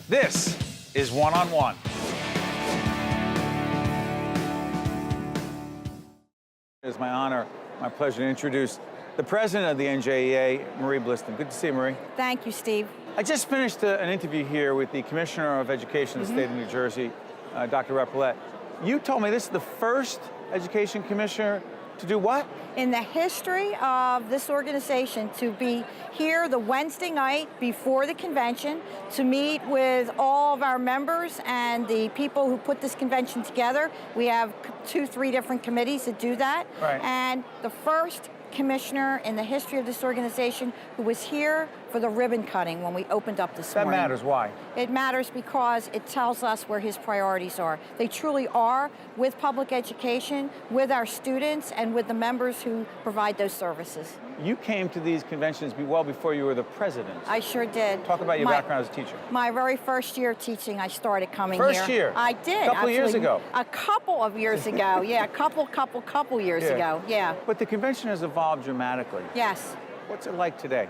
This is One-on-One. It's my honor, my pleasure to introduce the president of the NJEA, Marie Blistan. Good to see you, Marie. Thank you, Steve. I just finished an interview here with the Commissioner of Education of the state of New Jersey, Dr. Repollet. You told me this is the first education commissioner to do what? In the history of this organization, to be here the Wednesday night before the convention, to meet with all of our members and the people who put this convention together. We have 2-3 different committees that do that. Right. And the first commissioner in the history of this organization who was here for the ribbon cutting when we opened up this morning. That matters. Why? It matters because it tells us where his priorities are. They truly are with public education, with our students, and with the members who provide those services. You came to these conventions well before you were the president. I sure did. Talk about your background as a teacher. My very first year teaching, I started coming here. First year? I did. A couple years ago? A couple of years ago, yeah. A couple years ago, yeah. But the convention has evolved dramatically. Yes. What's it like today?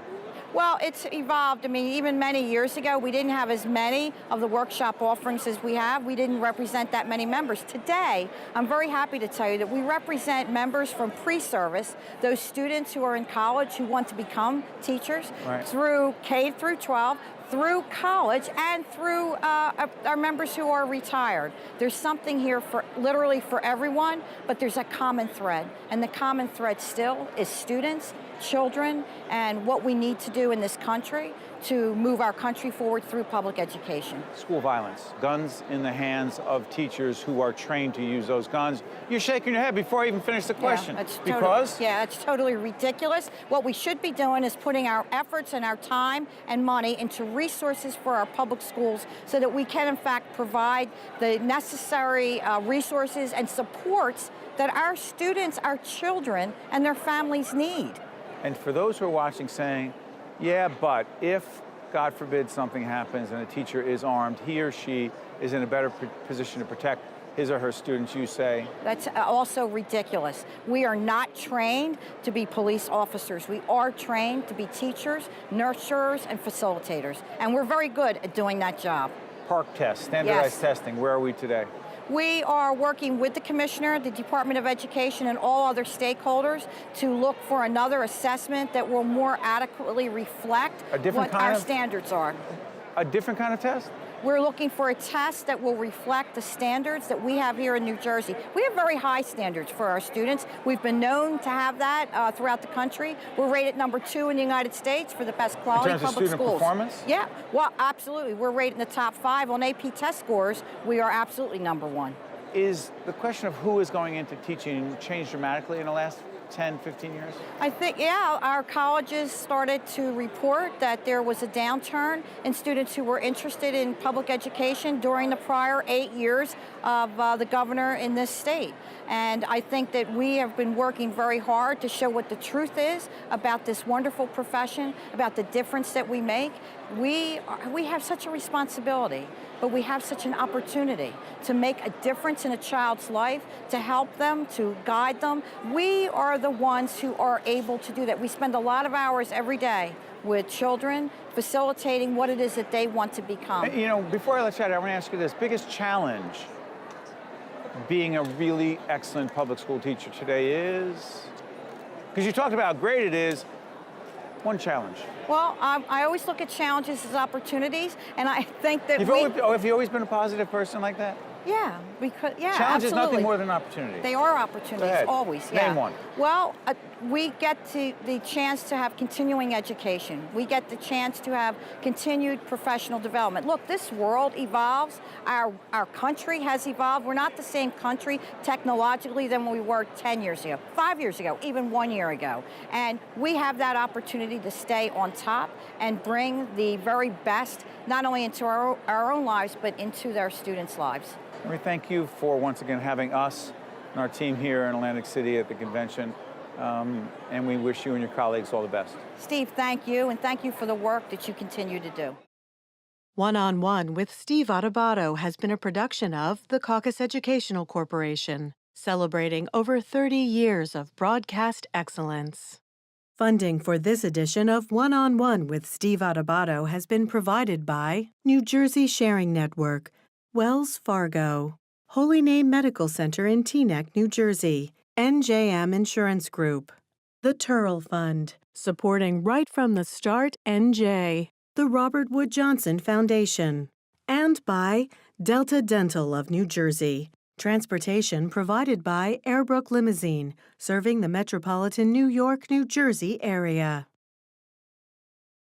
Well, it's evolved. I mean, even many years ago, we didn't have as many of the workshop offerings as we have. We didn't represent that many members. Today, I'm very happy to tell you that we represent members from pre-service, those students who are in college who want to become teachers, through K through 12, through college, and through our members who are retired. There's something here for literally for everyone, but there's a common thread. And the common thread still is students, children, and what we need to do in this country to move our country forward through public education. School violence, guns in the hands of teachers who are trained to use those guns. You're shaking your head before I even finish the question. Because? Yeah, it's totally ridiculous. What we should be doing is putting our efforts and our time and money into resources for our public schools so that we can, in fact, provide the necessary resources and supports that our students, our children, and their families need. And for those who are watching saying, yeah, but if, God forbid, something happens and a teacher is armed, he or she is in a better position to protect his or her students, you say? That's also ridiculous. We are not trained to be police officers. We are trained to be teachers, nurturers, and facilitators. And we're very good at doing that job. Park tests, standardized testing, where are we today? We are working with the Commissioner, the Department of Education, and all other stakeholders to look for another assessment that will more adequately reflect what our standards are. A different kind of test? We're looking for a test that will reflect the standards that we have here in New Jersey. We have very high standards for our students. We've been known to have that throughout the country. We're rated #2 in the United States for the best quality public schools. In terms of student performance? Yeah, well, absolutely. We're rated in the top 5 on AP test scores. We are absolutely #1. Is the question of who is going into teaching changed dramatically in the last 10, 15 years? I think, yeah, our colleges started to report that there was a downturn in students who were interested in public education during the prior 8 years of the governor in this state. And I think that we have been working very hard to show what the truth is about this wonderful profession, about the difference that we make. We have such a responsibility, but we have such an opportunity to make a difference in a child's life, to help them, to guide them. We are the ones who are able to do that. We spend a lot of hours every day with children, facilitating what it is that they want to become. You know, before I let you out, I want to ask you this. Biggest challenge being a really excellent public school teacher today is? Because you talked about how great it is. One challenge. Well, I always look at challenges as opportunities, and I think that have you always been a positive person like that? Yeah, because, yeah, Challenge absolutely. is nothing more than opportunity. They are opportunities, always, yeah. Name one. Well, we get the chance to have continuing education. We get the chance to have continued professional development. Look, this world evolves. Our country has evolved. We're not the same country technologically than we were 10 years ago, 5 years ago, even 1 year ago. And we have that opportunity to stay on top and bring the very best, not only into our own lives, but into their students' lives. We thank you for once again having us and our team here in Atlantic City at the convention, and we wish you and your colleagues all the best. Steve, thank you, and thank you for the work that you continue to do. One-on-One with Steve Adubato has been a production of the Caucus Educational Corporation, celebrating over 30 years of broadcast excellence. Funding for this edition of One-on-One with Steve Adubato has been provided by New Jersey Sharing Network, Wells Fargo, Holy Name Medical Center in Teaneck, New Jersey, NJM Insurance Group, the Turrell Fund, supporting right from the start NJ, the Robert Wood Johnson Foundation, and by Delta Dental of New Jersey. Transportation provided by Airbrook Limousine, serving the metropolitan New York, New Jersey area.